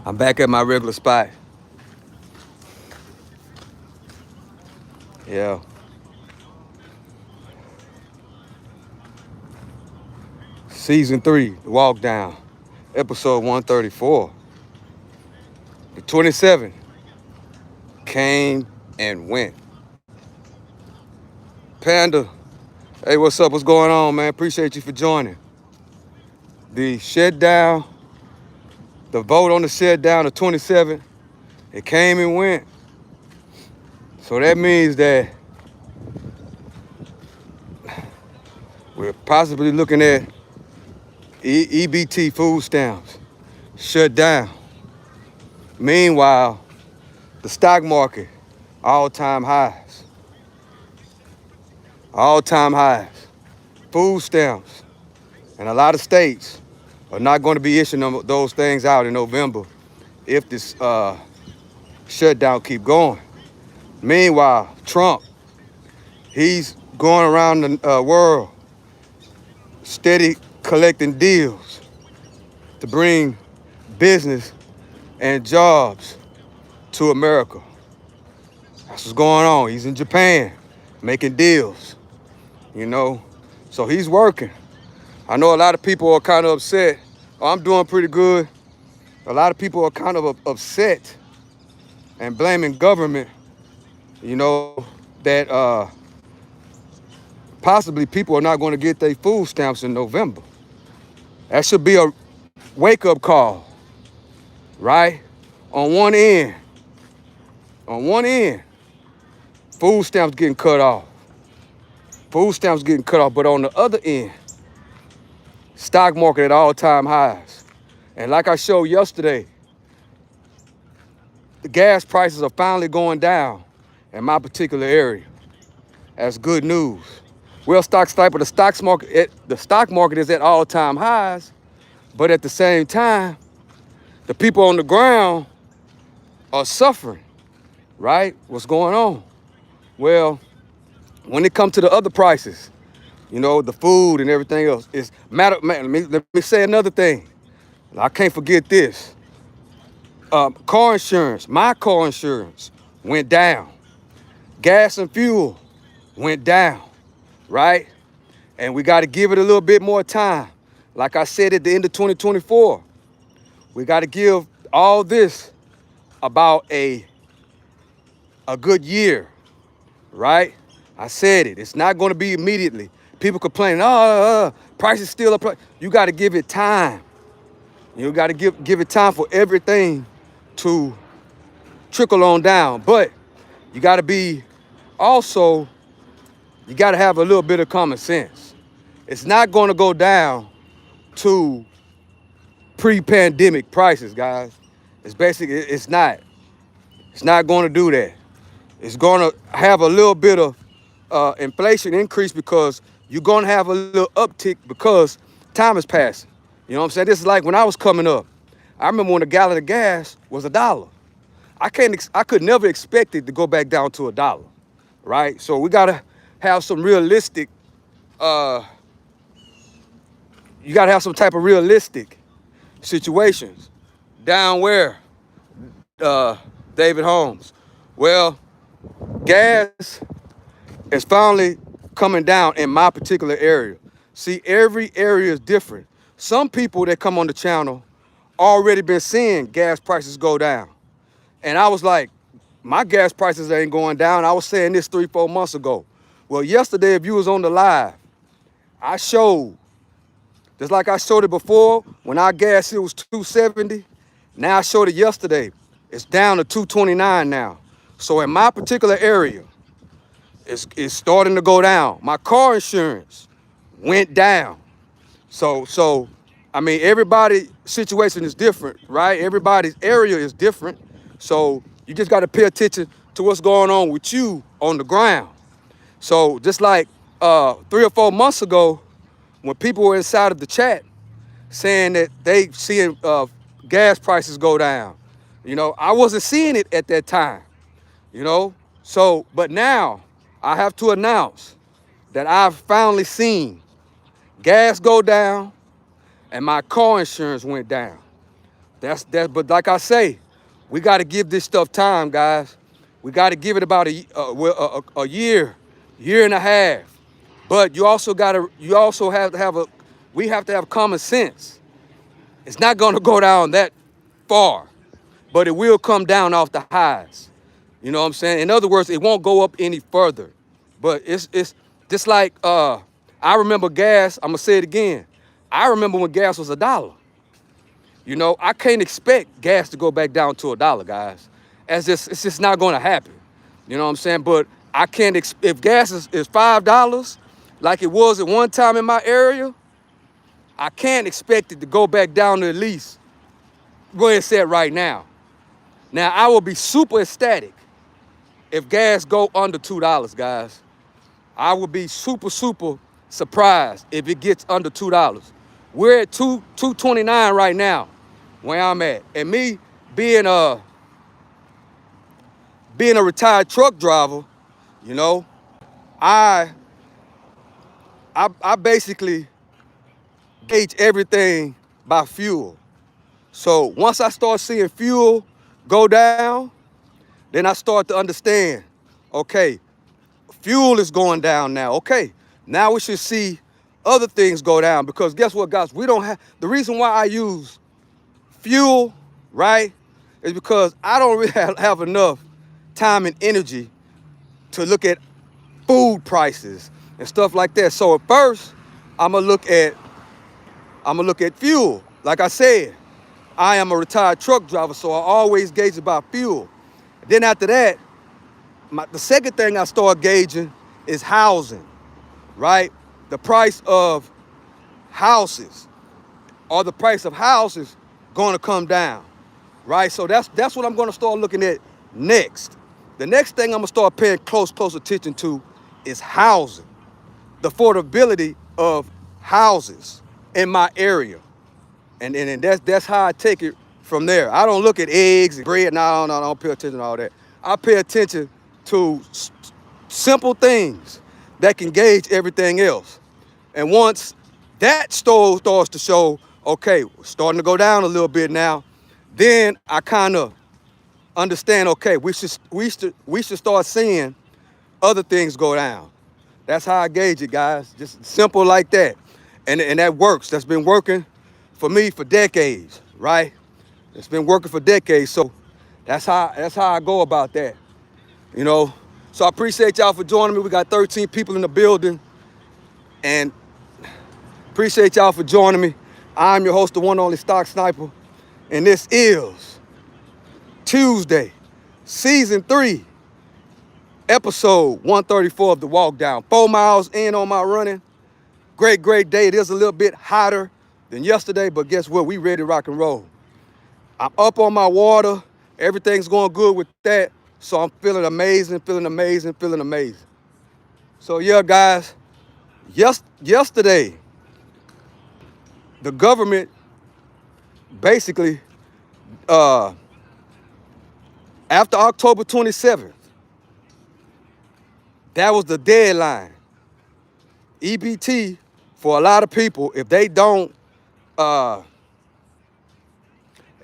I'm back at my regular spot. Yeah. Season 3, The Walk Down, episode 134. The 27 came and went. Panda, hey, what's up? What's going on, man? Appreciate you for joining. The shutdown, the vote on the shutdown of 27, it came and went. So that means that we're possibly looking at EBT food stamps shut down. Meanwhile, the stock market, all-time highs. All-time highs. Food stamps. And a lot of states are not going to be issuing those things out in November if this shutdown keep going. Meanwhile, Trump, he's going around the world steady collecting deals to bring business and jobs to America. That's what's going on. He's in Japan making deals, So he's working. I know a lot of people are kind of upset. Oh, I'm doing pretty good. A lot of people are kind of upset and blaming government, that possibly people are not going to get their food stamps in November. That should be a wake-up call, right? On one end, food stamps getting cut off. But on the other end, stock market at all-time highs. And like I showed yesterday, the gas prices are finally going down in my particular area. That's good news. Well, the stock market is at all-time highs, but at the same time, the people on the ground are suffering, right? What's going on? Well, when it comes to the other prices, the food and everything else, let me say another thing. I can't forget this. Car insurance, my car insurance went down. Gas and fuel went down, right? And we got to give it a little bit more time. Like I said at the end of 2024, we got to give all this about a good year, right? I said it. It's not going to be immediately. People complaining, price is still up. You got to give it time. You got to give it time for everything to trickle on down. But you got to have a little bit of common sense. It's not going to go down to pre-pandemic prices, guys. It's not. It's not going to do that. It's going to have a little bit of inflation increase because you're going to have a little uptick because time is passing. You know what I'm saying? This is like when I was coming up. I remember when a gallon of gas was $1. I could never expect it to go back down to $1, right? So we gotta have some realistic. You gotta have some type of realistic situations. Down where, David Holmes? Well, gas is finally coming down in my particular area. See, every area is different. Some people that come on the channel already been seeing gas prices go down. And I was like, my gas prices ain't going down. I was saying this 3-4 months ago. Well, yesterday, if you was on the live, I showed, just like I showed it before, when our gas, it was $2.70. Now I showed it yesterday. It's down to $2.29 now. So in my particular area, it's starting to go down. My car insurance went down. So I mean, everybody's situation is different, right? Everybody's area is different. So you just got to pay attention to what's going on with you on the ground. So just like 3 or 4 months ago, when people were inside of the chat saying that they seeing gas prices go down, I wasn't seeing it at that time, So, but now I have to announce that I've finally seen gas go down and my car insurance went down. But like I say, we got to give this stuff time, guys. We got to give it about a year, year and a half. But you also have to have we have to have common sense. It's not going to go down that far, but it will come down off the highs. You know what I'm saying? In other words, it won't go up any further. But it's just like I remember gas. I'm gonna say it again. I remember when gas was $1. You know, I can't expect gas to go back down to $1, guys. It's just not gonna happen. You know what I'm saying? But I can't if gas is $5, like it was at one time in my area, I can't expect it to go back down to at least where it's at right now. Now I will be super ecstatic if gas go under $2, guys. I would be super surprised if it gets under $2. We're at $2.29 right now, where I'm at. And me being a retired truck driver, you know, I basically gauge everything by fuel. So once I start seeing fuel go down, then I start to understand, okay, fuel is going down now. Okay, now we should see other things go down, because guess what, guys? We don't have, the reason why I use fuel, right, is because I don't really have enough time and energy to look at food prices and stuff like that. So at first, I'm gonna look at fuel. Like I said, I am a retired truck driver, so I always gauge about fuel. Then after that, the second thing I start gauging is housing, right? The price of houses. Are the price of houses going to come down, right? So that's what I'm going to start looking at next. The next thing I'm going to start paying close attention to is housing, the affordability of houses in my area. And that's how I take it from there. I don't look at eggs and bread. No, I don't pay attention to all that. I pay attention to simple things that can gauge everything else. And once that store starts to show, okay, we're starting to go down a little bit now, then I kind of understand, okay, we should start seeing other things go down. That's how I gauge it, guys. Just simple like that. And that works. That's been working for me for decades, right? It's been working for decades. So that's how I go about that. You know, so I appreciate y'all for joining me. We got 13 people in the building, and appreciate y'all for joining me. I'm your host, the one and only Stock Sniper, and this is Tuesday, Season 3, Episode 134 of The Walk Down. 4 miles in on my running. Great day. It is a little bit hotter than yesterday, but guess what? We ready to rock and roll. I'm up on my water. Everything's going good with that. So I'm feeling amazing. So yeah, guys, yesterday, the government basically, after October 27th, that was the deadline. EBT, for a lot of people, if they don't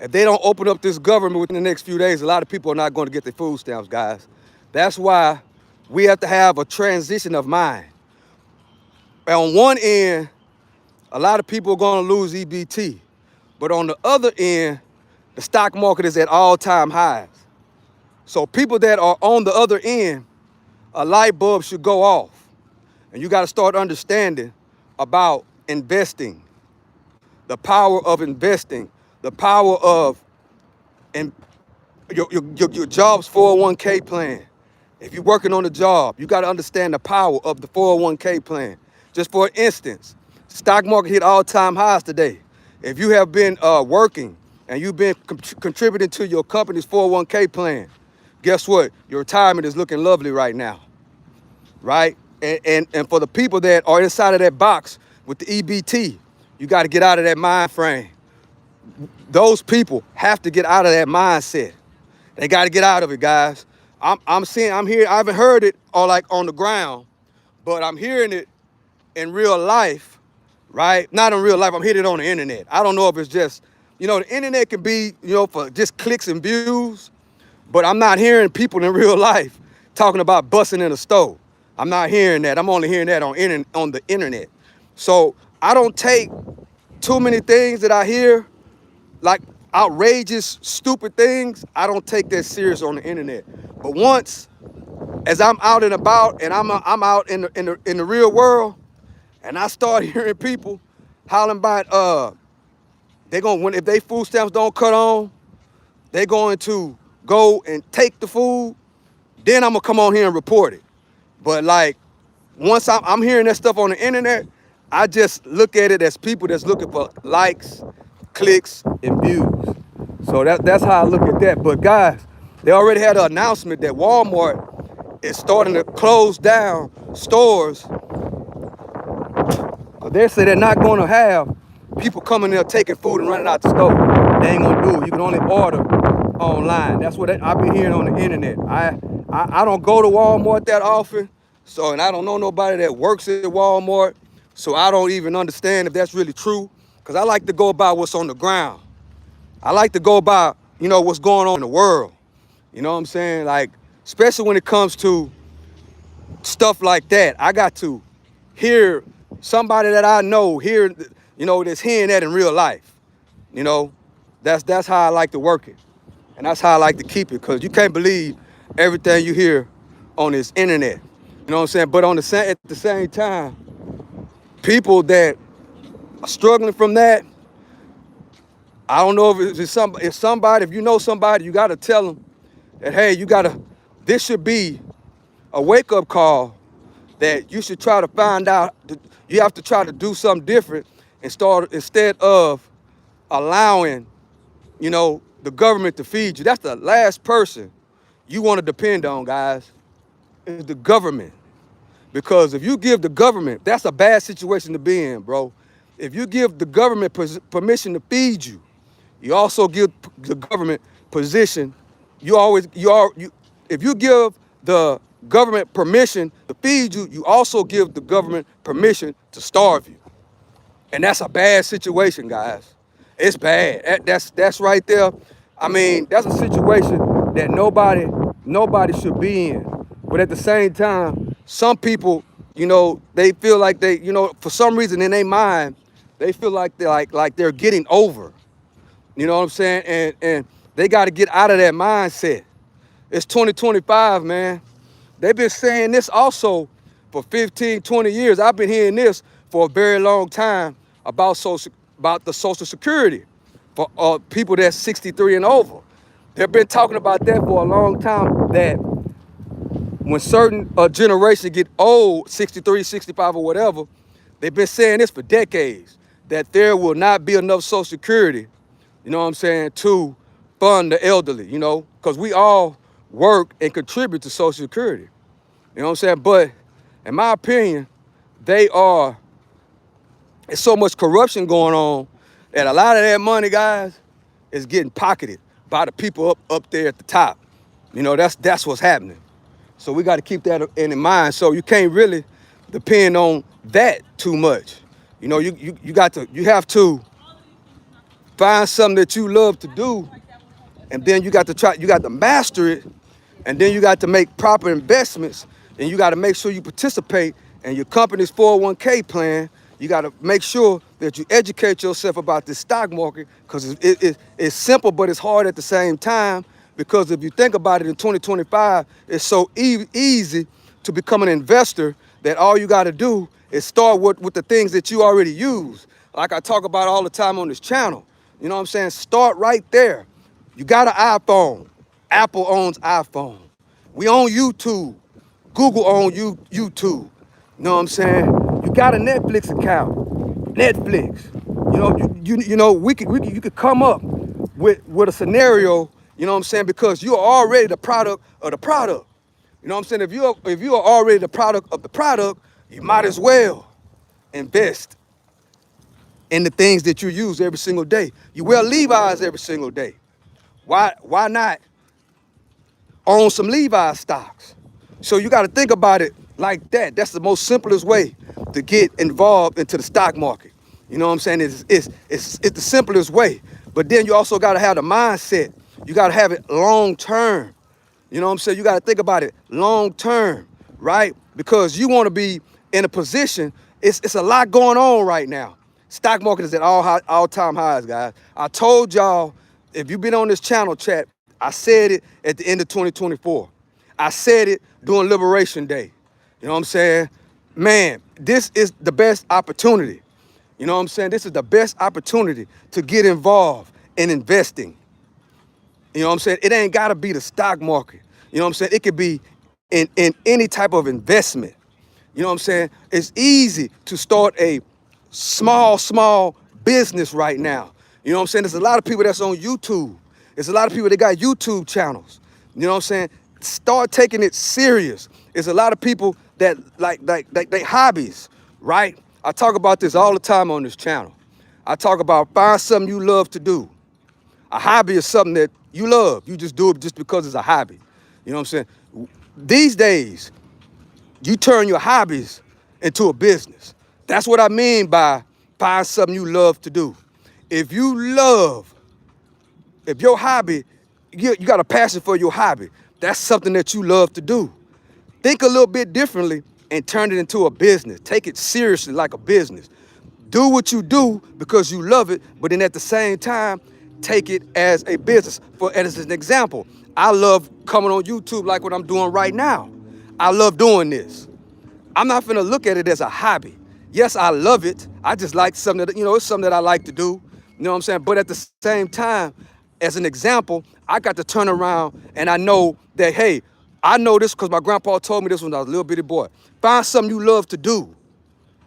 open up this government within the next few days, a lot of people are not going to get their food stamps, guys. That's why we have to have a transition of mind. On one end, a lot of people are going to lose EBT. But on the other end, the stock market is at all-time highs. So people that are on the other end, a light bulb should go off. And you got to start understanding about investing, the power of investing, the power of your job's 401k plan. If you're working on a job, you got to understand the power of the 401k plan. Just for instance, stock market hit all-time highs today. If you have been working and you've been contributing to your company's 401k plan, guess what? Your retirement is looking lovely right now, right? And for the people that are inside of that box with the EBT, you got to get out of that mind frame. Those people have to get out of that mindset. They got to get out of it, guys. I'm here. I haven't heard it on the ground, but I'm hearing it in real life, right? Not in real life. I'm hearing it on the internet. I don't know if it's just The internet can be, for just clicks and views, but I'm not hearing people in real life talking about busting in a store. I'm not hearing that. I'm only hearing that on the internet. So I don't take too many things that I hear, like outrageous, stupid things. I don't take that serious on the internet. But once, as I'm out and about, and I'm out in the real world, and I start hearing people hollering about if they food stamps don't cut on, they're going to go and take the food. Then I'm gonna come on here and report it. But like, once I'm hearing that stuff on the internet, I just look at it as people that's looking for likes, clicks, and views. So that's how I look at that. But guys, they already had an announcement that Walmart is starting to close down stores. They say they're not going to have people coming there taking food and running out the store. They ain't gonna do it. You can only order online. That's what I've been hearing on the internet. I don't go to Walmart that often, and I don't know nobody that works at Walmart, so I don't even understand if that's really true. Because I like to go about what's on the ground. I like to go about, what's going on in the world. You know what I'm saying? Like, especially when it comes to stuff like that, I got to hear somebody that I know that's hearing that in real life. That's how I like to work it. And that's how I like to keep it, because you can't believe everything you hear on this internet. You know what I'm saying? But at the same time, people that are struggling from that, I don't know if you know somebody, you got to tell them that, hey, this should be a wake-up call, that you should try to find out, you have to try to do something different instead of allowing, the government to feed you. That's the last person you want to depend on, guys, is the government. Because if you give the government, that's a bad situation to be in, bro. If you give the government permission to feed you, you also give the government position. If you give the government permission to feed you, you also give the government permission to starve you. And that's a bad situation, guys. It's bad. That's right there. I mean, that's a situation that nobody should be in. But at the same time, some people, they feel like for some reason in their mind, they feel like they're getting over. You know what I'm saying? And they got to get out of that mindset. It's 2025, man. They've been saying this also for 15, 20 years. I've been hearing this for a very long time about the Social Security for people that's 63 and over. They've been talking about that for a long time, that when certain generations get old, 63, 65 or whatever, they've been saying this for decades, that there will not be enough Social Security, you know what I'm saying, to fund the elderly, because we all work and contribute to Social Security. You know what I'm saying? But in my opinion, there's so much corruption going on that a lot of that money, guys, is getting pocketed by the people up there at the top. That's what's happening. So we got to keep that in mind. So you can't really depend on that too much. You have to find something that you love to do, and then you got to master it, and then you got to make proper investments, and you got to make sure you participate in your company's 401k plan. You got to make sure that you educate yourself about this stock market, because it's simple, but it's hard at the same time. Because if you think about it, in 2025, it's so easy to become an investor that all you got to do is start with the things that you already use. Like I talk about all the time on this channel. You know what I'm saying? Start right there. You got an iPhone. Apple owns iPhone. We own YouTube. Google owns YouTube. You know what I'm saying? You got a Netflix account. Netflix. You could come up with a scenario. You know what I'm saying? Because you're already the product of the product. You know what I'm saying? If you are already the product of the product, you might as well invest in the things that you use every single day. You wear Levi's every single day. Why not own some Levi's stocks? So you got to think about it like that. That's the most simplest way to get involved into the stock market. You know what I'm saying? It's the simplest way. But then you also got to have the mindset. You got to have it long term. You know what I'm saying? You got to think about it long term, right? Because you want to be in a position. It's a lot going on right now. Stock market is at all-time highs, guys. I told y'all, if you've been on this channel chat, I said it at the end of 2024. I said it during Liberation Day. You know what I'm saying? Man, this is the best opportunity. You know what I'm saying? This is the best opportunity to get involved in investing. You know what I'm saying? It ain't gotta be the stock market. You know what I'm saying? It could be in any type of investment. You know what I'm saying? It's easy to start a small business right now. You know what I'm saying? There's a lot of people that's on YouTube. There's a lot of people that got YouTube channels. You know what I'm saying? Start taking it serious. There's a lot of people that like they hobbies, right? I talk about this all the time on this channel. I talk about find something you love to do. A hobby is something that you love. You just do it just because it's a hobby. You know what I'm saying? These days, you turn your hobbies into a business. That's what I mean by find something you love to do. If your hobby, you got a passion for your hobby, that's something that you love to do. Think a little bit differently and turn it into a business. Take it seriously like a business. Do what you do because you love it, but then at the same time, take it as a business. For as an example, I love coming on YouTube like what I'm doing right now. I love doing this. I'm not gonna look at it as a hobby. Yes, I love it. I just like something that, it's something that I like to do. You know what I'm saying? But at the same time, as an example, I got to turn around and I know that, hey, I know this because my grandpa told me this when I was a little bitty boy. Find something you love to do,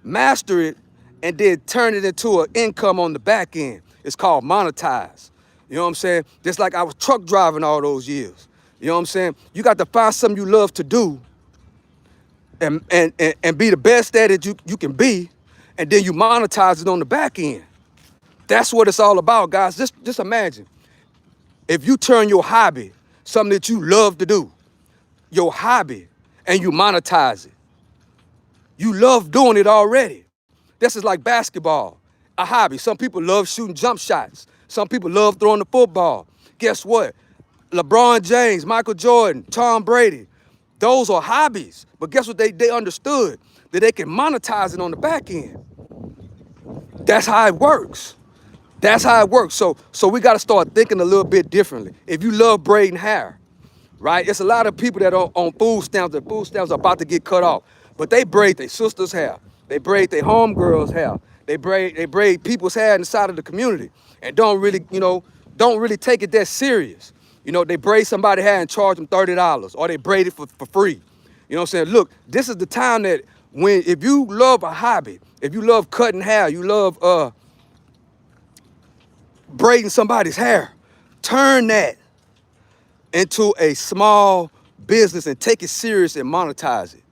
master it, and then turn it into an income on the back end. It's called monetize. You know what I'm saying? Just like I was truck driving all those years. You know what I'm saying? You got to find something you love to do and be the best at it you can be, and then you monetize it on the back end. That's what it's all about, guys. Just imagine if you turn your hobby, something that you love to do, your hobby, and you monetize it. You love doing it already. This is like basketball, a hobby. Some people love shooting jump shots. Some people love throwing the football. Guess what? LeBron James, Michael Jordan, Tom Brady, those are hobbies. But guess what? They understood that they can monetize it on the back end. That's how it works. That's how it works. So we got to start thinking a little bit differently. If you love braiding hair, right? It's a lot of people that are on food stamps. Their food stamps are about to get cut off, but they braid their sister's hair. They braid their homegirls' hair. They braid people's hair inside of the community, and don't really take it that serious. They braid somebody's hair and charge them $30, or they braid it for free. You know what I'm saying? Look, this is the time that if you love a hobby, if you love cutting hair, you love braiding somebody's hair, turn that into a small business and take it serious and monetize it.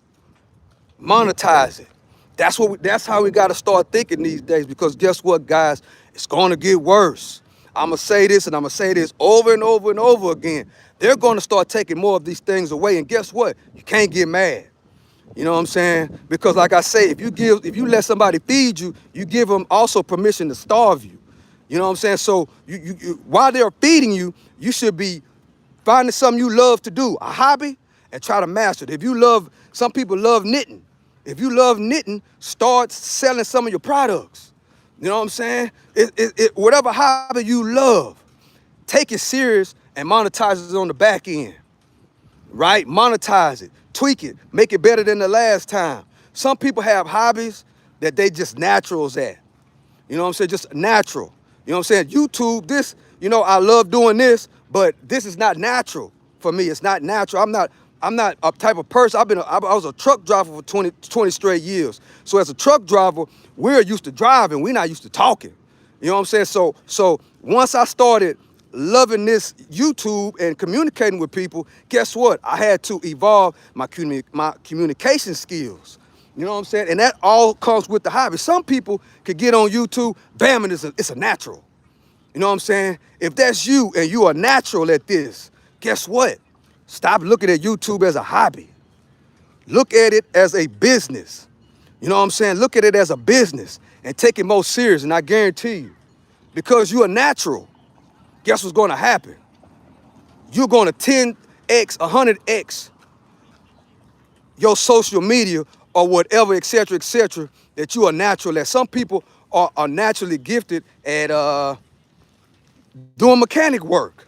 Monetize it. That's how we got to start thinking these days, because guess what, guys? It's going to get worse. I'm going to say this and I'm going to say this over and over and over again. They're going to start taking more of these things away, and guess what? You can't get mad. You know what I'm saying? Because like I say, if you let somebody feed you, you give them also permission to starve you. You know what I'm saying? So while they're feeding you, you should be finding something you love to do, a hobby, and try to master it. Some people love knitting. If you love knitting, start selling some of your products. You know what I'm saying? Whatever hobby you love, take it serious and monetize it on the back end, right? Monetize it, tweak it, make it better than the last time. Some people have hobbies that they just naturals at. You know what I'm saying? Just natural. You know what I'm saying? YouTube, this, I love doing this, but this is not natural for me. It's not natural. I'm not a type of person. I was a truck driver for 20 straight years. So as a truck driver, we're used to driving. We're not used to talking. You know what I'm saying? So once I started loving this YouTube and communicating with people, guess what? I had to evolve my communication skills. You know what I'm saying? And that all comes with the hobby. Some people could get on YouTube, bam, and it's a natural. You know what I'm saying? If that's you and you are natural at this, guess what? Stop looking at YouTube as a hobby. Look at it as a business. You know what I'm saying? Look at it as a business and take it more serious. And I guarantee you, because you are natural, Guess what's going to happen? You're going to 10x, 100x your social media or whatever, et cetera, that you are natural at. Some people are naturally gifted at doing mechanic work.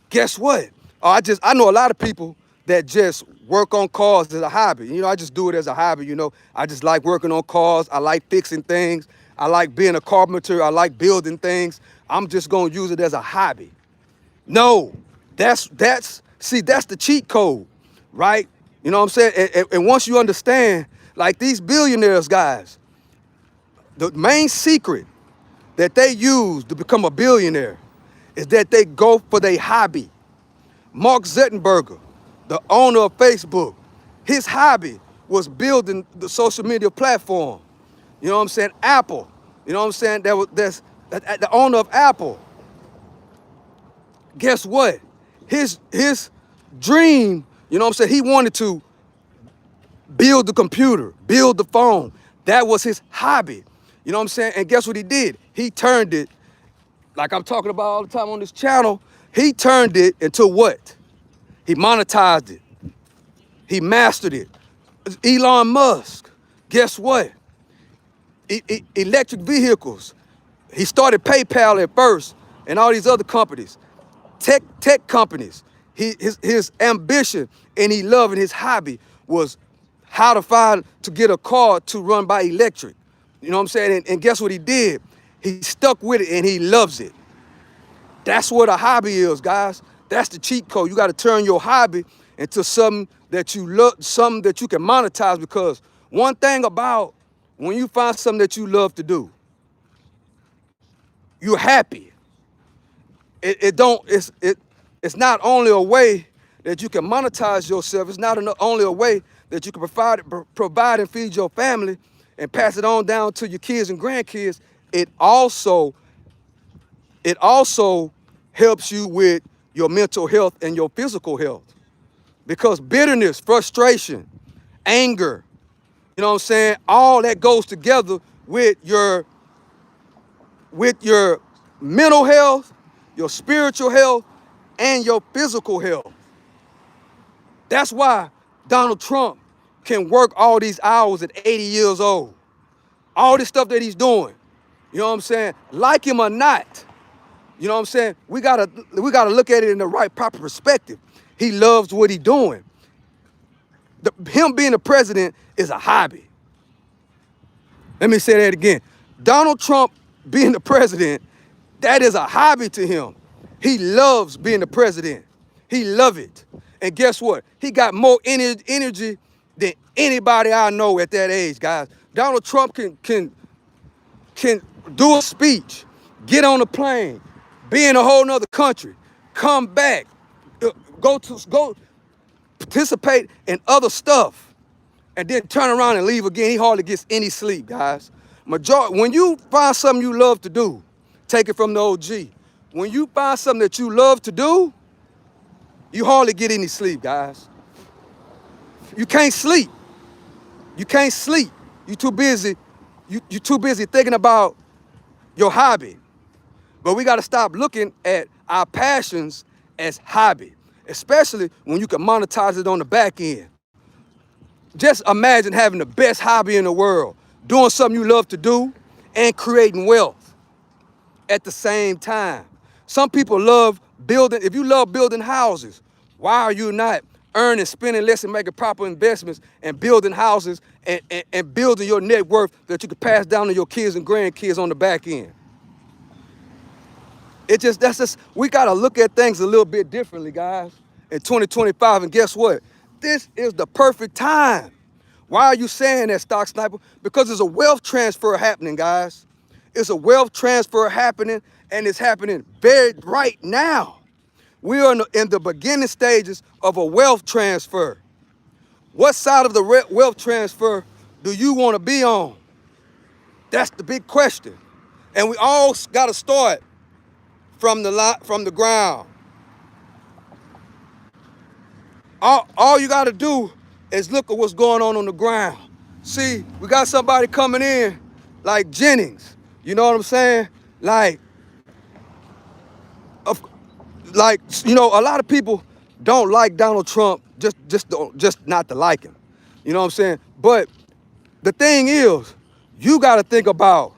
Guess what? I know a lot of people that just work on cars as a hobby. You know, I just do it as a hobby. You know, I just like working on cars. I like fixing things. I like being a carpenter. I like building things. I'm just gonna use it as a hobby. No, that's the cheat code, right? You know what I'm saying? And once you understand, like these billionaires guys, the main secret that they use to become a billionaire is that they go for their hobby. Mark Zuckerberg, the owner of Facebook, his hobby was building the social media platform. You know what I'm saying? Apple, you know what I'm saying? That's the owner of Apple. Guess what? His dream, you know what I'm saying? He wanted to build the computer, build the phone. That was his hobby. You know what I'm saying? And guess what he did? He turned it, like I'm talking about all the time on this channel, he turned it into what? He monetized it. He mastered it. Elon Musk, guess what? Electric vehicles. He started PayPal at first and all these other companies, tech companies. His ambition and he loved and his hobby was how to get a car to run by electric. You know what I'm saying? And guess what he did? He stuck with it and he loves it. That's what a hobby is, guys. That's the cheat code. You got to turn your hobby into something that you love, something that you can monetize, because one thing about when you find something that you love to do, you're happy. It's not only a way that you can monetize yourself, it's not only a way that you can provide and feed your family and pass it on down to your kids and grandkids. It also helps you with your mental health and your physical health. Because bitterness, frustration, anger, you know what I'm saying? All that goes together with your mental health, your spiritual health, and your physical health. That's why Donald Trump can work all these hours at 80 years old. All this stuff that he's doing. You know what I'm saying? Like him or not, you know what I'm saying? We gotta look at it in the right, proper perspective. He loves what he's doing. Him being the president is a hobby. Let me say that again. Donald Trump being the president, that is a hobby to him. He loves being the president. He loves it. And guess what? He got more energy than anybody I know at that age, guys. Donald Trump can do a speech, get on a plane, be in a whole nother country, come back, go participate in other stuff, and then turn around and leave again. He hardly gets any sleep, guys. When you find something you love to do, take it from the OG. When you find something that you love to do, you hardly get any sleep, guys. You can't sleep. You can't sleep. You too busy. You too busy thinking about your hobby. But we got to stop looking at our passions as hobby, especially when you can monetize it on the back end. Just imagine having the best hobby in the world, doing something you love to do and creating wealth at the same time. Some people love building. If you love building houses, why are you not earning, spending less, and making proper investments and building houses and building your net worth that you can pass down to your kids and grandkids on the back end? We got to look at things a little bit differently, guys, in 2025. And guess what? This is the perfect time. Why are you saying that, Stock Sniper? Because there's a wealth transfer happening, guys. It's a wealth transfer happening, and it's happening right now. We are in the beginning stages of a wealth transfer. What side of the wealth transfer do you want to be on? That's the big question. And we all got to start from the ground. All you got to do is look at what's going on the ground. See, we got somebody coming in like Jennings. You know what I'm saying? Like, like, you know, a lot of people don't like Donald Trump just not to like him. You know what I'm saying? But the thing is, you got to think about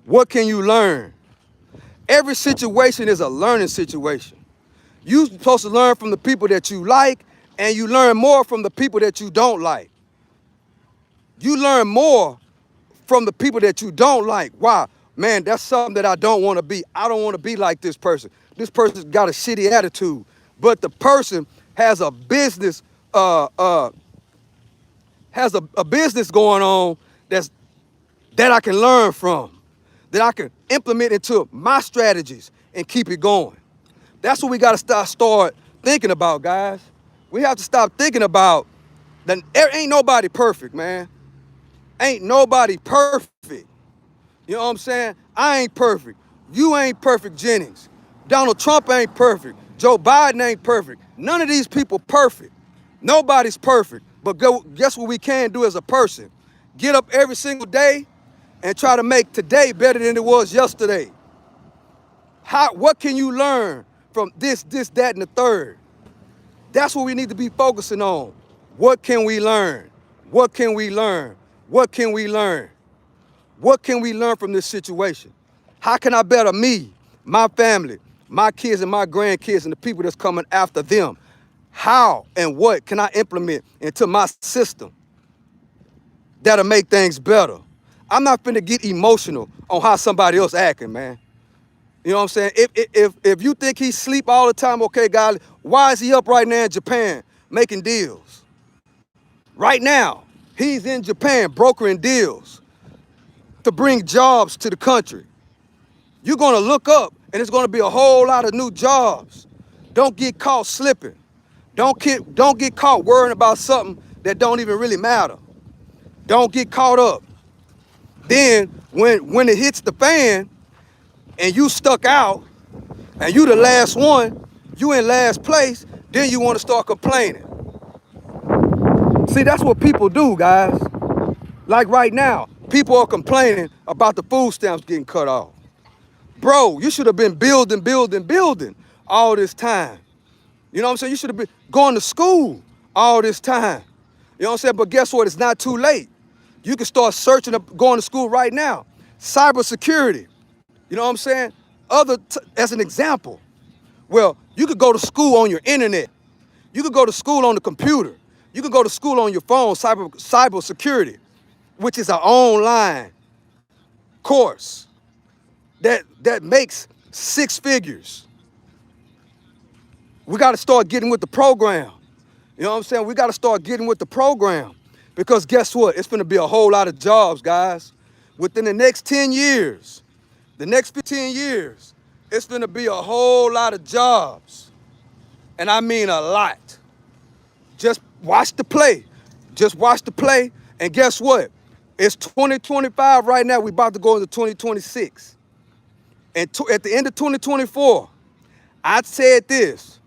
what can you learn. Every situation is a learning situation. You're supposed to learn from the people that you like, and you learn more from the people that you don't like. You learn more from the people that you don't like. Why? Man, that's something that I don't want to be. I don't want to be like this person. This person's got a shitty attitude. But the person has a business, has a business going on that I can learn from, that I can implement into my strategies and keep it going. That's what we got to start thinking about, guys. We have to stop thinking about that. Ain't nobody perfect, man. Ain't nobody perfect. You know what I'm saying? I ain't perfect. You ain't perfect, Jennings. Donald Trump ain't perfect. Joe Biden ain't perfect. None of these people perfect. Nobody's perfect. But guess what we can do as a person? Get up every single day and try to make today better than it was yesterday. What can you learn from this, that, and the third? That's what we need to be focusing on. What can we learn? What can we learn? What can we learn? What can we learn from this situation? How can I better me, my family, my kids and my grandkids and the people that's coming after them? How and what can I implement into my system that'll make things better? I'm not finna get emotional on how somebody else acting, man. You know what I'm saying? If you think he sleep all the time, okay, God, why is he up right now in Japan making deals? Right now, he's in Japan brokering deals to bring jobs to the country. You're gonna look up and it's gonna be a whole lot of new jobs. Don't get caught slipping. Don't get caught worrying about something that don't even really matter. Don't get caught up. Then when it hits the fan and you stuck out and you the last one, you in last place, then you want to start complaining. See, that's what people do, guys. Like right now, people are complaining about the food stamps getting cut off. Bro, you should have been building all this time. You know what I'm saying? You should have been going to school all this time. You know what I'm saying? But guess what? It's not too late. You can start searching up, going to school right now. Cybersecurity. You know what I'm saying? As an example. Well, you could go to school on your internet. You could go to school on the computer. You could go to school on your phone, cybersecurity, which is an online course that makes 6 figures. We got to start getting with the program. You know what I'm saying? We got to start getting with the program because guess what? It's going to be a whole lot of jobs, guys. Within the next 10 years, the next 15 years, it's going to be a whole lot of jobs. And I mean a lot. Just watch the play. Just watch the play. And guess what? It's 2025 right now. We're about to go into 2026. And at the end of 2024, I said this.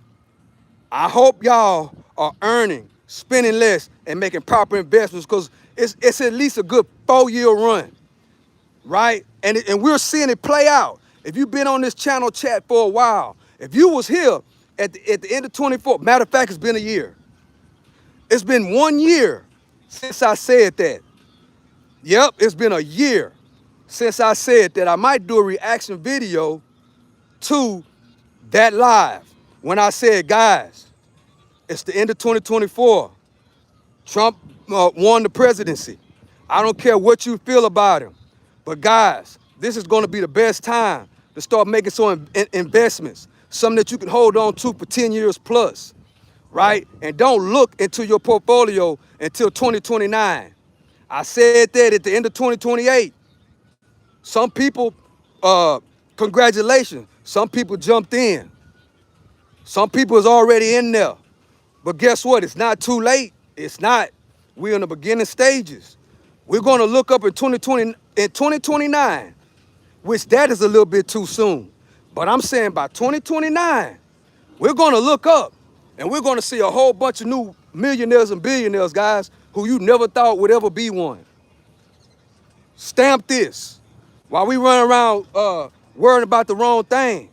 I hope y'all are earning, spending less, and making proper investments because it's at least a good 4-year run, right? And we're seeing it play out. If you've been on this channel chat for a while, if you was here at the end of 24, matter of fact, it's been a year. It's been 1 year since I said that. Yep, it's been a year since I said that I might do a reaction video to that live when I said, guys, it's the end of 2024. Trump won the presidency. I don't care what you feel about him. But guys, this is going to be the best time to start making some investments, something that you can hold on to for 10 years plus, right? And don't look into your portfolio until 2029. I said that at the end of 2028. Some people, congratulations, some people jumped in. Some people is already in there. But guess what? It's not too late. It's not. We're in the beginning stages. We're going to look up in 2029, which that is a little bit too soon. But I'm saying by 2029, we're going to look up and we're going to see a whole bunch of new millionaires and billionaires, guys, who you never thought would ever be one. Stamp this. While we run around worrying about the wrong thing.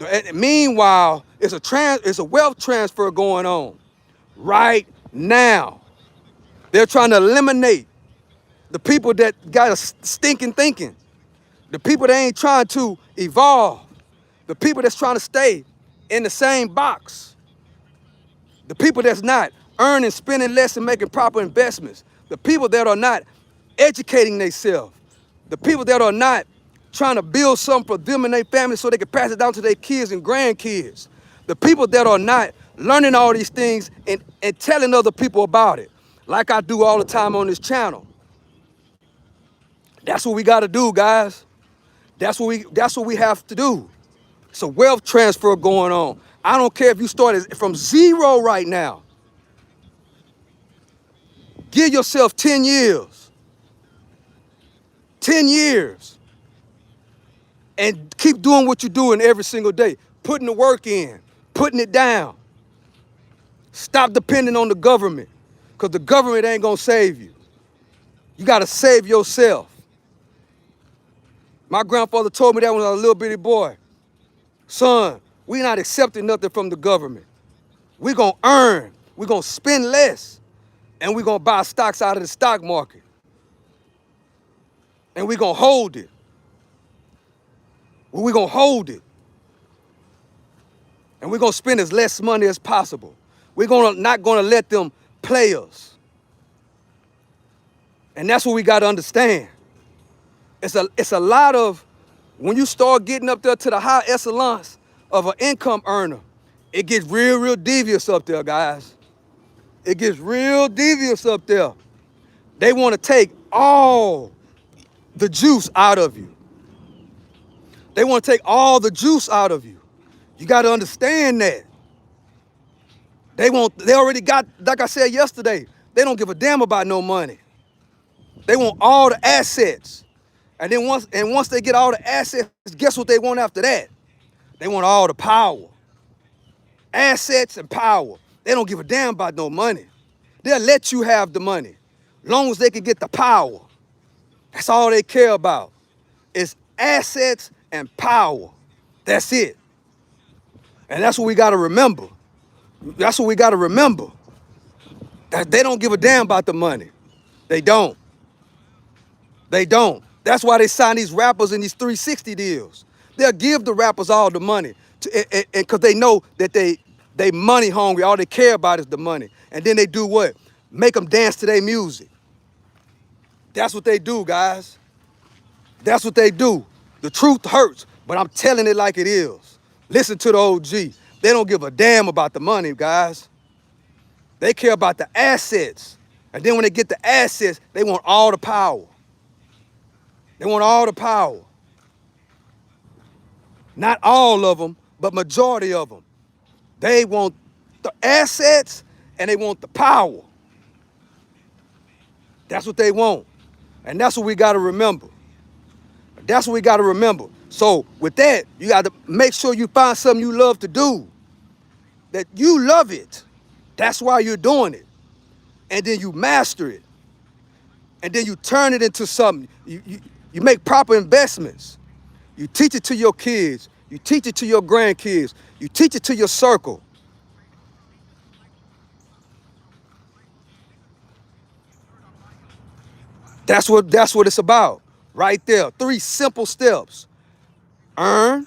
And meanwhile, it's a wealth transfer going on right now. They're trying to eliminate the people that got a stinking thinking, the people that ain't trying to evolve, the people that's trying to stay in the same box, the people that's not earning, spending less, and making proper investments, the people that are not educating themselves, the people that are not trying to build something for them and their family so they can pass it down to their kids and grandkids, the people that are not learning all these things and telling other people about it, like I do all the time on this channel. That's what we got to do, guys. That's what we have to do. It's a wealth transfer going on. I don't care if you started from zero right now. Give yourself 10 years. 10 years. And keep doing what you're doing every single day. Putting the work in. Putting it down. Stop depending on the government. Because the government ain't going to save you. You got to save yourself. My grandfather told me that when I was a little bitty boy. Son, we not accepting nothing from the government. We're going to earn. We're going to spend less. And we're going to buy stocks out of the stock market. And we're going to hold it. We're going to hold it. And we're going to spend as less money as possible. We're not going to let them play us. And that's what we got to understand. It's a lot of, when you start getting up there to the high echelons of an income earner, it gets real devious up there, guys. It gets real devious up there. They want to take all the juice out of you. They want to take all the juice out of you. You got to understand that. They already got, like I said yesterday, they don't give a damn about no money. They want all the assets. And then once they get all the assets, guess what they want after that? They want all the power. Assets and power. They don't give a damn about no money. They'll let you have the money, long as they can get the power. That's all they care about. It's assets and power. That's it. And that's what we got to remember. That's what we got to remember. That they don't give a damn about the money. They don't. They don't. That's why they sign these rappers in these 360 deals. They'll give the rappers all the money, and because they know that they money hungry. All they care about is the money. And then they do what? Make them dance to their music. That's what they do, guys. That's what they do. The truth hurts, but I'm telling it like it is. Listen to the OG. They don't give a damn about the money, guys. They care about the assets. And then when they get the assets, they want all the power. They want all the power. Not all of them, but majority of them. They want the assets and they want the power. That's what they want. And that's what we got to remember. That's what we got to remember. So with that, you got to make sure you find something you love to do. That you love it. That's why you're doing it. And then you master it. And then you turn it into something. You make proper investments. You teach it to your kids. You teach it to your grandkids. You teach it to your circle. That's what it's about. Right there. 3 simple steps. Earn,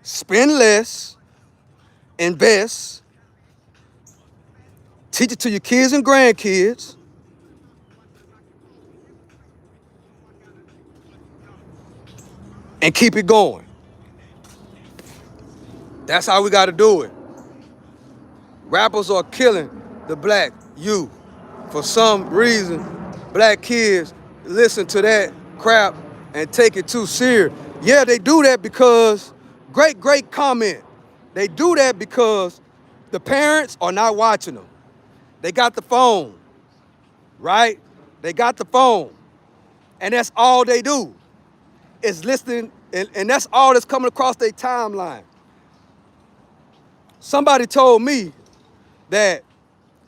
spend less, invest, teach it to your kids and grandkids, and keep it going. That's how we got to do it. Rappers are killing the black youth. For some reason, black kids listen to that crap and take it too serious. Yeah, they do that because, great comment. They do that because the parents are not watching them. They got the phone, right? They got the phone. And that's all they do is listening, and that's all that's coming across their timeline. Somebody told me that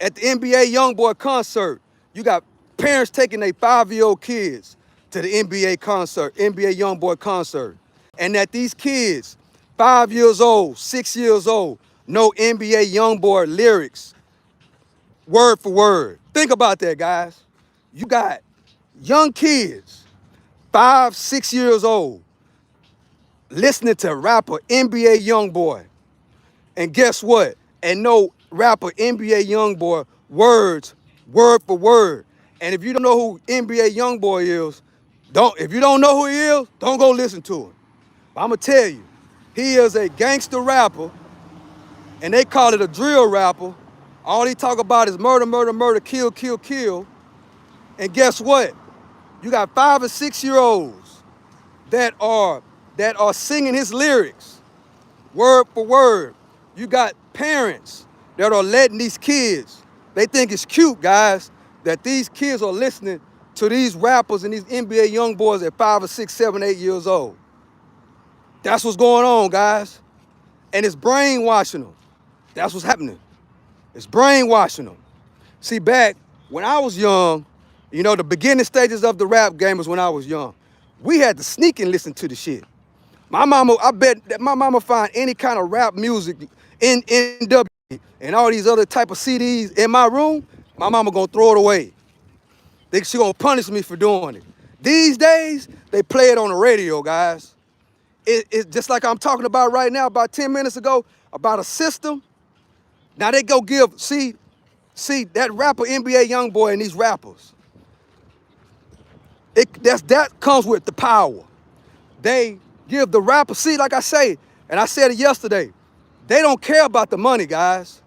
at the NBA YoungBoy concert, you got parents taking their 5-year-old kids to the NBA concert, NBA YoungBoy concert. And that these kids 5 years old, 6 years old, know NBA YoungBoy lyrics, word for word. Think about that, guys. You got young kids, 5, 6 years old, listening to rapper NBA YoungBoy. And guess what? And know rapper NBA YoungBoy words, word for word. And if you don't know who NBA YoungBoy is, if you don't know who he is, don't go listen to him. But I'm gonna tell you, he is a gangster rapper, and they call it a drill rapper. All he talk about is murder, murder, murder, kill, kill, kill. And guess what? You got 5 and 6 year olds that are singing his lyrics, word for word. You got parents that are letting these kids, they think it's cute, guys, that these kids are listening to these rappers and these NBA young boys at 5 or 6, 7, 8 years old. That's what's going on, guys. And it's brainwashing them. That's what's happening. It's brainwashing them. See, back when I was young, you know, the beginning stages of the rap game was when I was young. We had to sneak and listen to the shit. My mama, I bet that my mama find any kind of rap music in NW and all these other type of CDs in my room, my mama gonna throw it away. She gonna punish me for doing it. These days, they play it on the radio, guys. It's just like I'm talking about right now, about 10 minutes ago, about a system. Now they go give, see that rapper NBA YoungBoy and these rappers. That comes with the power. They give the rapper, see, like I say, and I said it yesterday, they don't care about the money, guys.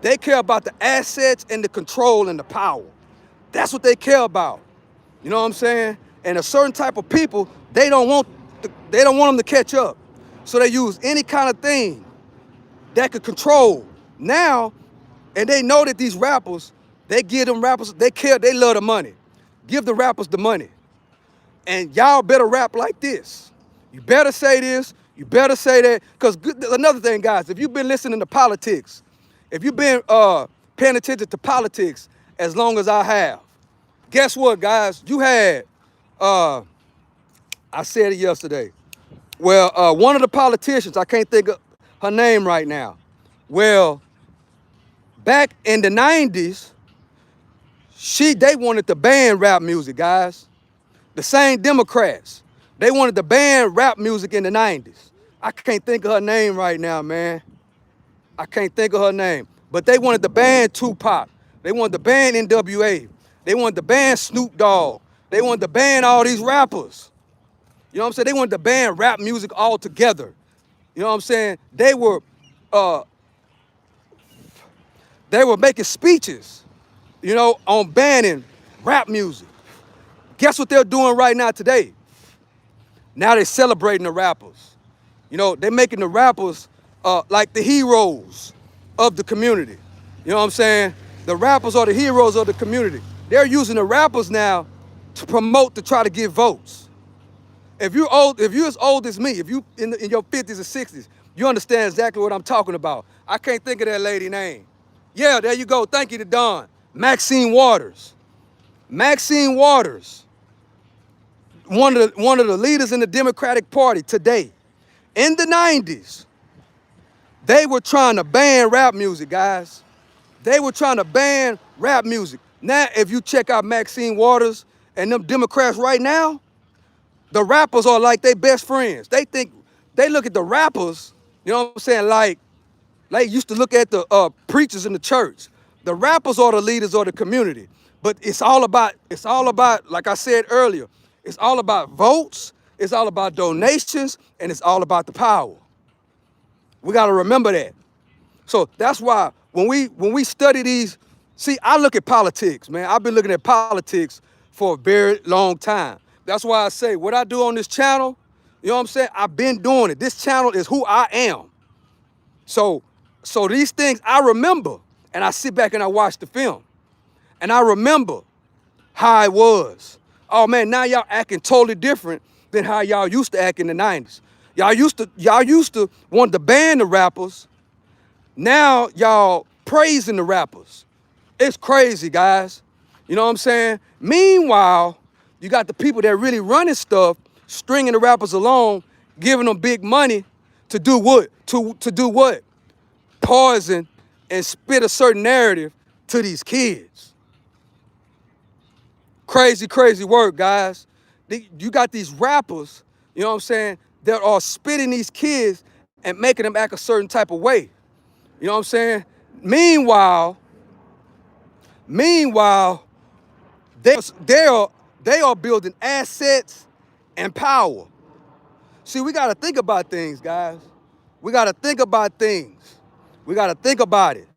They care about the assets and the control and the power. That's what they care about. You know what I'm saying? And a certain type of people, they don't want them to catch up. So they use any kind of thing that could control. Now, and they know that these rappers, they give them rappers, they care, they love the money. Give the rappers the money. And y'all better rap like this. You better say this, you better say that. Because another thing, guys, if you've been listening to politics, if you've been paying attention to politics as long as I have, guess what, guys? You had, I said it yesterday. Well, one of the politicians, I can't think of her name right now. Well, back in the 90s, they wanted to ban rap music, guys. The same Democrats. They wanted to ban rap music in the 90s. I can't think of her name right now, man. I can't think of her name. But they wanted to ban Tupac. They wanted to ban NWA. They wanted to ban Snoop Dogg. They wanted to ban all these rappers. You know what I'm saying? They wanted to ban rap music altogether. You know what I'm saying? They were making speeches, you know, on banning rap music. Guess what they're doing right now today? Now they're celebrating the rappers. You know, they're making the rappers like the heroes of the community. You know what I'm saying? The rappers are the heroes of the community. They're using the rappers now to promote, to try to get votes. If you're as old as me, if you in your 50s or 60s, you understand exactly what I'm talking about. I can't think of that lady name. Yeah, there you go. Thank you to Don. Maxine Waters. Maxine Waters, one of the leaders in the Democratic Party today. In the 90s, they were trying to ban rap music, guys. They were trying to ban rap music. Now, if you check out Maxine Waters and them Democrats right now, the rappers are like their best friends. They look at the rappers, you know what I'm saying, like used to look at the preachers in the church. The rappers are the leaders of the community. But it's all about, like I said earlier, it's all about votes, it's all about donations, and it's all about the power. We gotta remember that. So that's why when we study these, see, I look at politics, man. I've been looking at politics for a very long time. That's why I say what I do on this channel, you know what I'm saying? I've been doing it. This channel is who I am. So these things I remember, and I sit back and I watch the film. And I remember how it was. Oh man, now y'all acting totally different than how y'all used to act in the 90s. Y'all used to want to ban the rappers. Now y'all praising the rappers. It's crazy, guys. You know what I'm saying? Meanwhile, you got the people that really running stuff, stringing the rappers along, giving them big money to do what? To do what? Poison and spit a certain narrative to these kids. Crazy, crazy work, guys. You got these rappers, you know what I'm saying, that are spitting these kids and making them act a certain type of way. You know what I'm saying? Meanwhile, they they are building assets and power. See, we gotta think about things, guys. We gotta think about things. We gotta think about it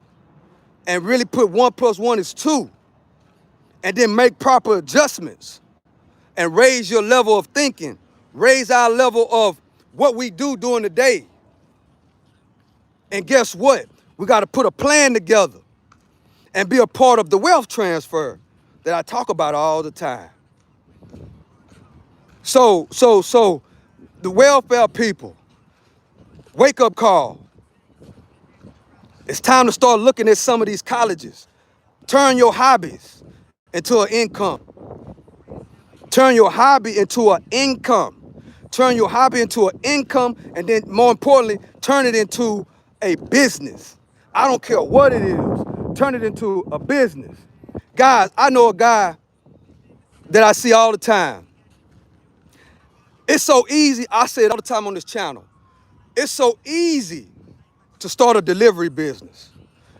and really put 1 + 1 is 2, and then make proper adjustments and raise your level of thinking, raise our level of what we do during the day. And guess what? We got to put a plan together and be a part of the wealth transfer that I talk about all the time. So the welfare people, wake up call. It's time to start looking at some of these colleges. Turn your hobbies into an income. Turn your hobby into an income. Turn your hobby into an income, and then more importantly, turn it into a business. I don't care what it is. Turn it into a business. Guys, I know a guy that I see all the time. It's so easy. I say it all the time on this channel. It's so easy to start a delivery business.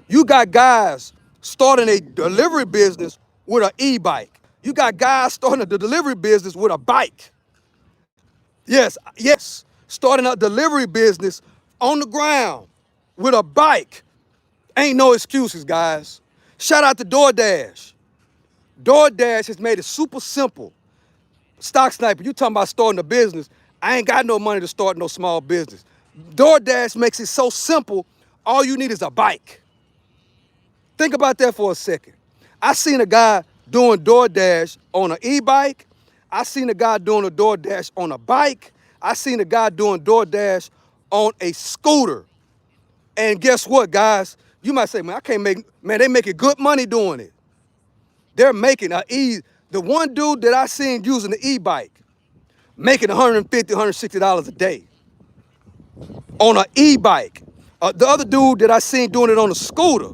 You got guys starting a delivery business with an e-bike. You got guys starting a delivery business with a bike. Yes, starting a delivery business on the ground with a bike. Ain't no excuses, guys. Shout out to DoorDash. DoorDash has made it super simple. Stock Sniper, you talking about starting a business. I ain't got no money to start no small business. DoorDash makes it so simple, all you need is a bike. Think about that for a second. I seen a guy doing DoorDash on an e-bike. I seen a guy doing a DoorDash on a bike. I seen a guy doing DoorDash on a scooter. And guess what, guys? You might say, man, I can't make, man, they making good money doing it. They're making the one dude that I seen using the e-bike, making $150, $160 a day on an e-bike. The other dude that I seen doing it on a scooter,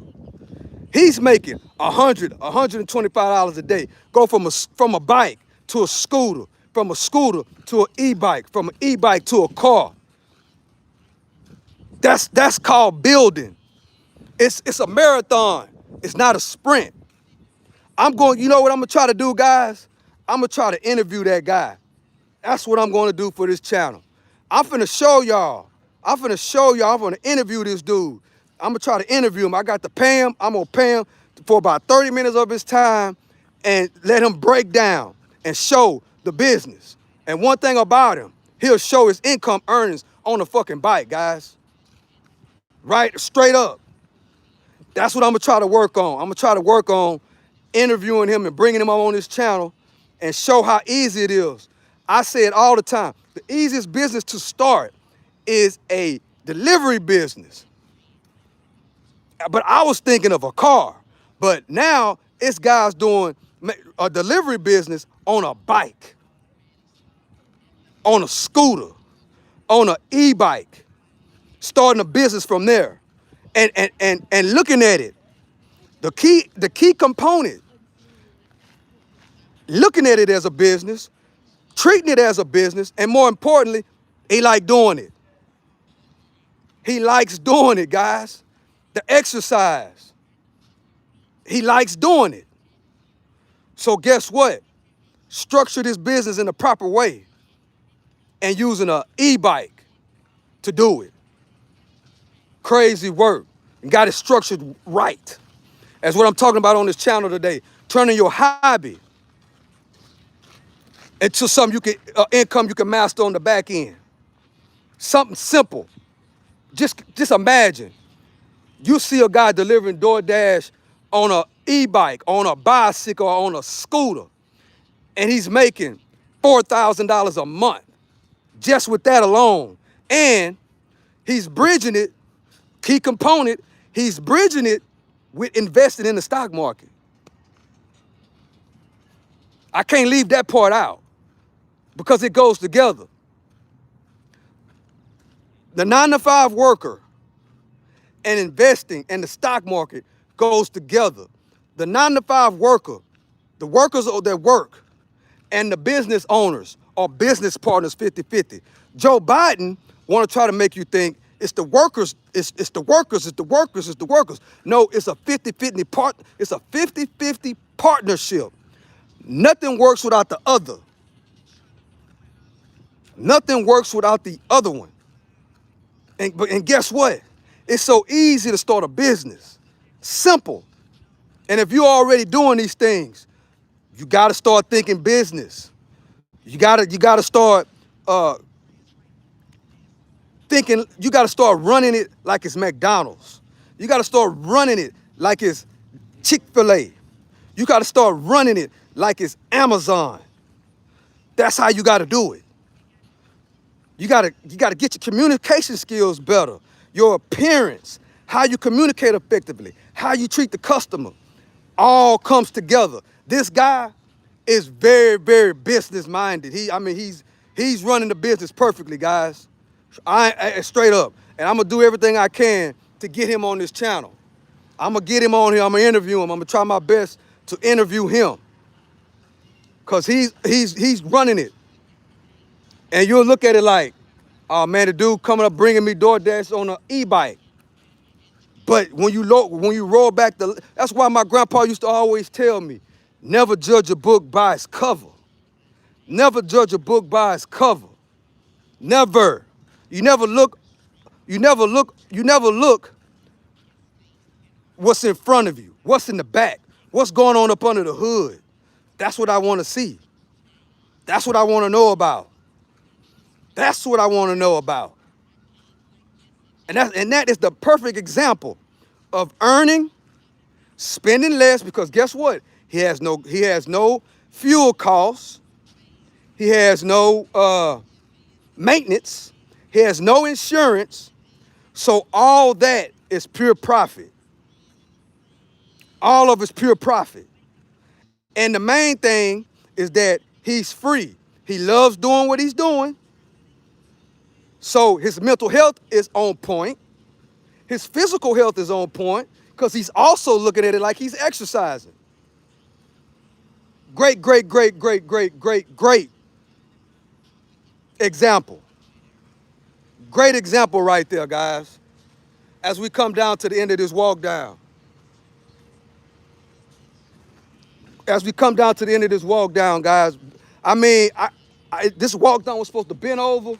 he's making $100, $125 a day. Go from a bike to a scooter, from a scooter to an e-bike, from an e-bike to a car. That's called building. It's a marathon. It's not a sprint. You know what I'm gonna try to do, guys? I'm gonna try to interview that guy. That's what I'm gonna do for this channel. I'm finna show y'all. I'm gonna interview this dude. I'm gonna try to interview him. I got to pay him. I'm gonna pay him for about 30 minutes of his time and let him break down and show the business. And one thing about him, he'll show his income earnings on a fucking bike, guys. Right? Straight up. That's what I'm gonna try to work on. I'm gonna try to work on interviewing him and bringing him on this channel and show how easy it is. I say it all the time. The easiest business to start is a delivery business. But I was thinking of a car. But now it's guys doing a delivery business on a bike, on a scooter, on an e-bike, starting a business from there. And looking at it, the key component, looking at it as a business, treating it as a business, and more importantly, he like doing it. He likes doing it, guys. The exercise. He likes doing it. So guess what? Structure this business in the proper way and using an e-bike to do it. Crazy work. And got it structured right. That's what I'm talking about on this channel today. Turning your hobby into something income you can master on the back end. Something simple. Just imagine. You see a guy delivering DoorDash on an e-bike, on a bicycle, or on a scooter, and he's making $4,000 a month just with that alone. And he's bridging it, key component, he's bridging it with investing in the stock market. I can't leave that part out because it goes together. The 9-to-5 worker and investing and the stock market goes together. The 9-to-5 worker, the workers that work, and the business owners are business partners 50-50. Joe Biden want to try to make you think it's the workers, it's the workers, it's the workers, it's the workers. No, it's a 50-50 partnership. Nothing works without the other. Nothing works without the other one. And guess what? It's so easy to start a business. Simple. And if you're already doing these things, you got to start thinking business. You gotta start thinking. You gotta start running it like it's McDonald's. You gotta start running it like it's Chick-fil-A. You gotta start running it like it's Amazon. That's how you gotta do it. You gotta get your communication skills better. Your appearance, how you communicate effectively, how you treat the customer, all comes together. This guy is very, very business minded. He's running the business perfectly, guys. I straight up. And I'm gonna do everything I can to get him on this channel. I'm gonna get him on here. I'm gonna interview him. I'm gonna try my best to interview him, cause he's running it. And you'll look at it like, oh man, the dude coming up bringing me DoorDash on an e-bike. But when you roll back that's why my grandpa used to always tell me, never judge a book by its cover. Never judge a book by its cover. Never. You never look what's in front of you, what's in the back, what's going on up under the hood. That's what I want to see. That's what I want to know about. That's what I want to know about. And that is the perfect example of earning, spending less, because guess what? He has no fuel costs. He has no maintenance. He has no insurance. So all that is pure profit. All of it's pure profit. And the main thing is that he's free. He loves doing what he's doing. So his mental health is on point. His physical health is on point, because he's also looking at it like he's exercising. Great example. Great example right there, guys. As we come down to the end of this walk down. As we come down to the end of this walk down, guys. This walk down was supposed to bend over,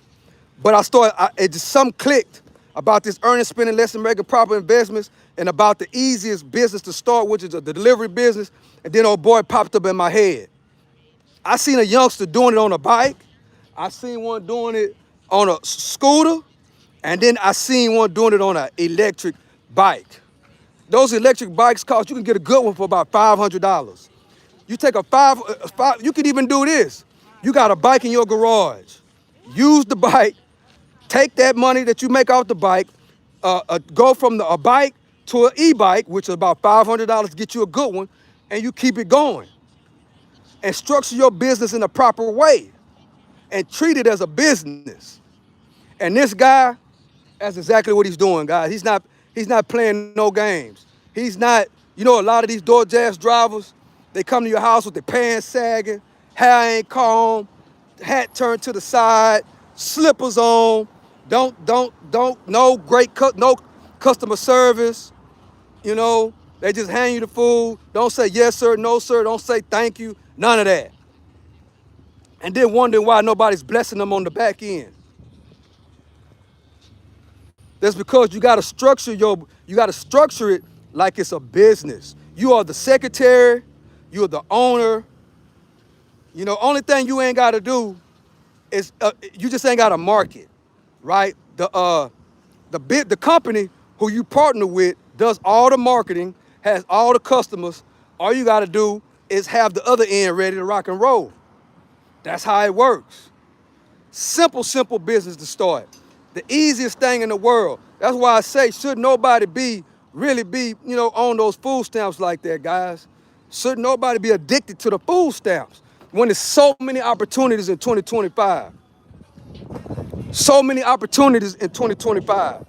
but something clicked about this earning, spending less, and making proper investments, and about the easiest business to start, which is the delivery business. And then old boy popped up in my head. I seen a youngster doing it on a bike. I seen one doing it on a scooter. And then I seen one doing it on an electric bike. Those electric bikes you can get a good one for about $500. You take you can even do this. You got a bike in your garage. Use the bike. Take that money that you make off the bike, go from a bike to an e-bike, which is about $500 to get you a good one, and you keep it going. And structure your business in a proper way and treat it as a business. And this guy, that's exactly what he's doing, guys. He's not playing no games. He's not, a lot of these DoorDash drivers, they come to your house with their pants sagging, hair ain't combed, hat turned to the side, slippers on, no customer service, they just hand you the food, don't say yes sir, no sir, don't say thank you, none of that. And then wondering why nobody's blessing them on the back end. That's because you gotta structure it like it's a business. You are the secretary, you're the owner. Only thing you ain't gotta do is you just ain't gotta market, right? The company who you partner with does all the marketing, has all the customers. All you gotta do is have the other end ready to rock and roll. That's how it works. Simple business to start. The easiest thing in the world. That's why I say, should nobody really be, on those food stamps like that, guys? Should nobody be addicted to the food stamps when there's so many opportunities in 2025? So many opportunities in 2025.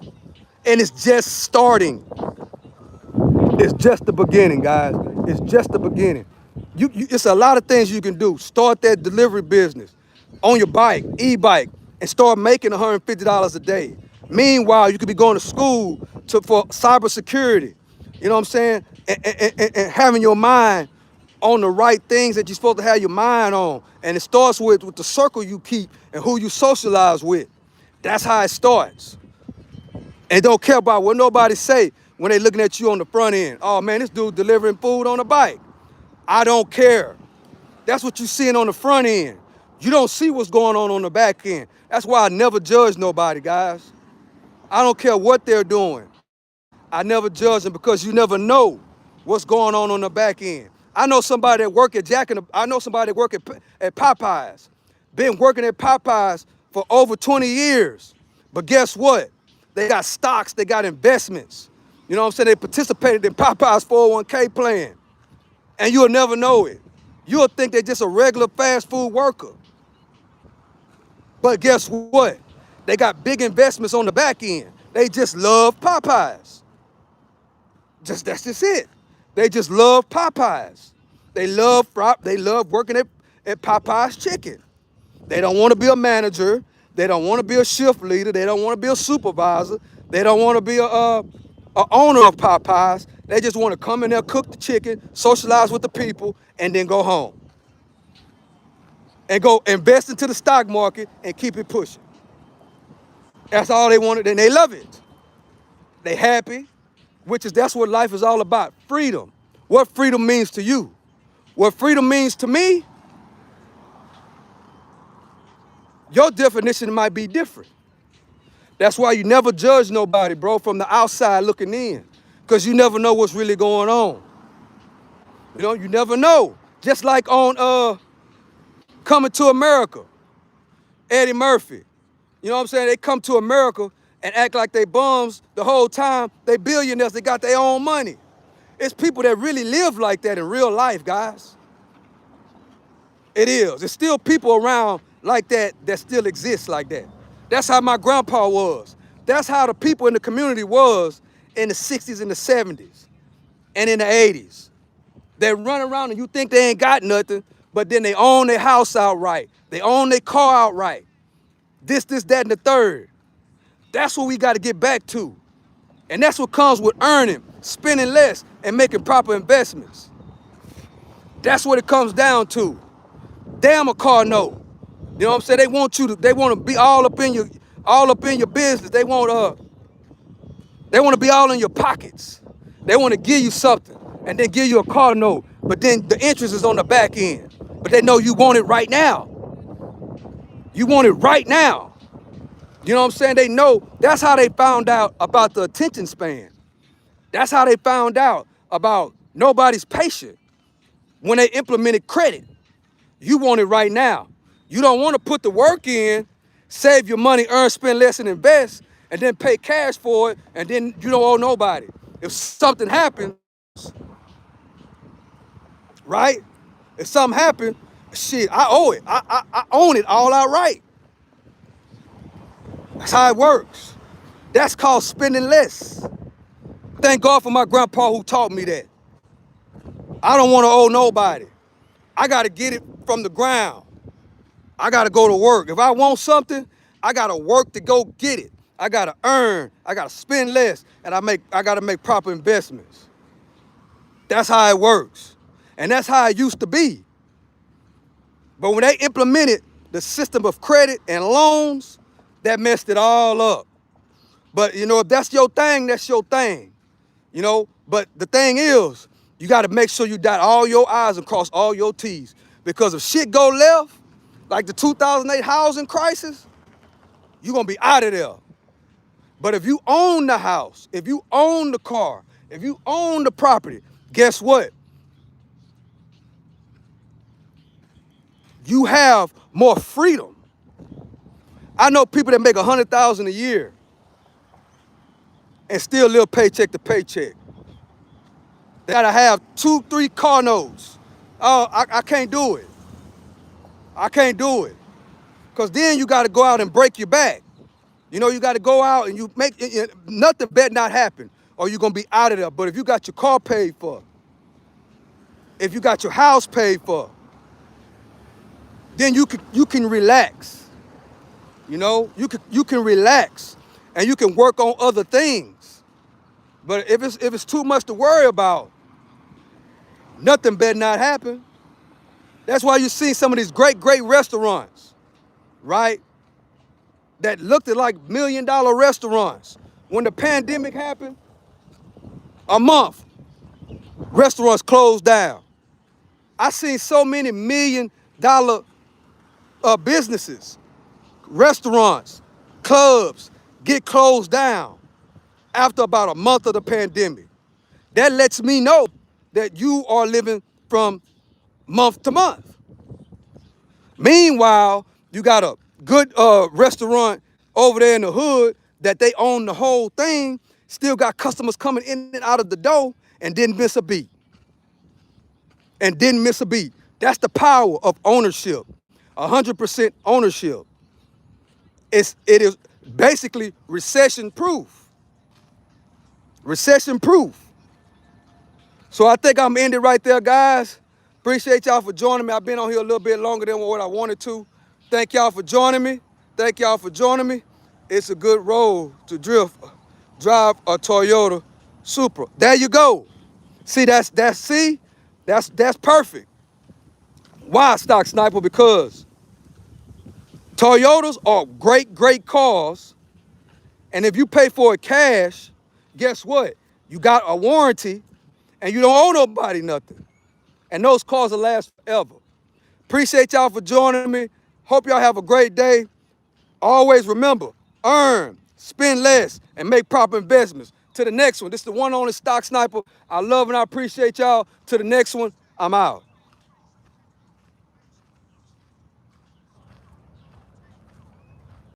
And it's just starting. It's just the beginning, guys. It's just the beginning. It's a lot of things you can do. Start that delivery business on your bike, e-bike, and start making $150 a day. Meanwhile, you could be going to school for cybersecurity. You know what I'm saying? And having your mind on the right things that you're supposed to have your mind on. And it starts with the circle you keep and who you socialize with. That's how it starts. And don't care about what nobody say when they looking at you on the front end. Oh man, this dude delivering food on a bike. I don't care. That's what you seeing on the front end. You don't see what's going on the back end. That's why I never judge nobody, guys. I don't care what they're doing. I never judge them because you never know what's going on the back end. I know somebody that work at I know somebody that work at Popeyes. Been working at Popeyes for over 20 years. But guess what? They got stocks, they got investments. You know what I'm saying? They participated in Popeyes 401k plan. And you'll never know it. You'll think they're just a regular fast food worker. But guess what? They got big investments on the back end. They just love Popeyes. That's just it. They just love Popeyes. They love working at Popeyes Chicken. They don't want to be a manager. They don't want to be a shift leader. They don't want to be a supervisor. They don't want to be a owner of Popeyes. They just want to come in there, cook the chicken, socialize with the people, and then go home. And go invest into the stock market and keep it pushing. That's all they wanted, and they love it. They happy, that's what life is all about, freedom. What freedom means to you. What freedom means to me, your definition might be different. That's why you never judge nobody, bro, from the outside looking in. Because you never know what's really going on. You know, you never know. Just like on Coming to America, Eddie Murphy. You know what I'm saying? They come to America and act like they bums the whole time. They billionaires, they got their own money. It's people that really live like that in real life, guys. It is. There's still people around like that still exist like that. That's how my grandpa was. That's how the people in the community was in the 60s and the 70s and in the 80s. They run around and you think they ain't got nothing, but then they own their house outright. They own their car outright. This, that, and the third. That's what we got to get back to. And that's what comes with earning, spending less, and making proper investments. That's what it comes down to. Damn a car note. You know what I'm saying? They want to be all up in your business. They want to be all in your pockets. They want to give you something and then give you a car note. But then the interest is on the back end. But they know you want it right now. You want it right now. You know what I'm saying? They know. That's how they found out about the attention span. That's how they found out about nobody's patient when they implemented credit. You want it right now. You don't want to put the work in, save your money, earn, spend less, and invest, and then pay cash for it, and then you don't owe nobody. If something happens, right? If something happens, shit, I owe it. I own it all outright. That's how it works. That's called spending less. Thank God for my grandpa who taught me that. I don't want to owe nobody. I got to get it from the ground. I got to go to work. If I want something, I got to work to go get it. I got to earn. I got to spend less. And I got to make proper investments. That's how it works. And that's how it used to be. But when they implemented the system of credit and loans, that messed it all up. But, you know, if that's your thing, that's your thing. You know, but the thing is, you got to make sure you dot all your I's and cross all your T's. Because if shit go left, like the 2008 housing crisis, you're going to be out of there. But if you own the house, if you own the car, if you own the property, guess what? You have more freedom. I know people that make $100,000 a year and still live paycheck to paycheck. They gotta have 2, 3 car notes. Oh, I can't do it. I can't do it. Because then you gotta go out and break your back. You know, you got to go out and you make nothing better not happen, or you're gonna be out of there. But if you got your car paid for, if you got your house paid for, then you can relax. You know, you can relax, and you can work on other things. But if it's too much to worry about, nothing better not happen. That's why you see some of these great restaurants, right? That looked like $1 million restaurants. When the pandemic happened, a month, restaurants closed down. I seen so many $1 million businesses, restaurants, clubs get closed down after about a month of the pandemic. That lets me know that you are living from month to month. Meanwhile, you got a good restaurant over there in the hood that they own the whole thing, still got customers coming in and out of the door and didn't miss a beat. That's the power of ownership, 100% ownership. It is basically recession proof. Recession proof. So I think I'm ending right there, guys. Appreciate y'all for joining me. I've been on here a little bit longer than what I wanted to. Thank y'all for joining me. It's a good road to drive a Toyota Supra. There you go. See, that's perfect. Why, Stock Sniper? Because Toyotas are great cars. And if you pay for it cash, guess what? You got a warranty and you don't owe nobody nothing. And those cars will last forever. Appreciate y'all for joining me. Hope y'all have a great day. Always remember, earn, spend less, and make proper investments. To the next one. This is the one only Stock Sniper. I love and I appreciate y'all. To the next one, I'm out.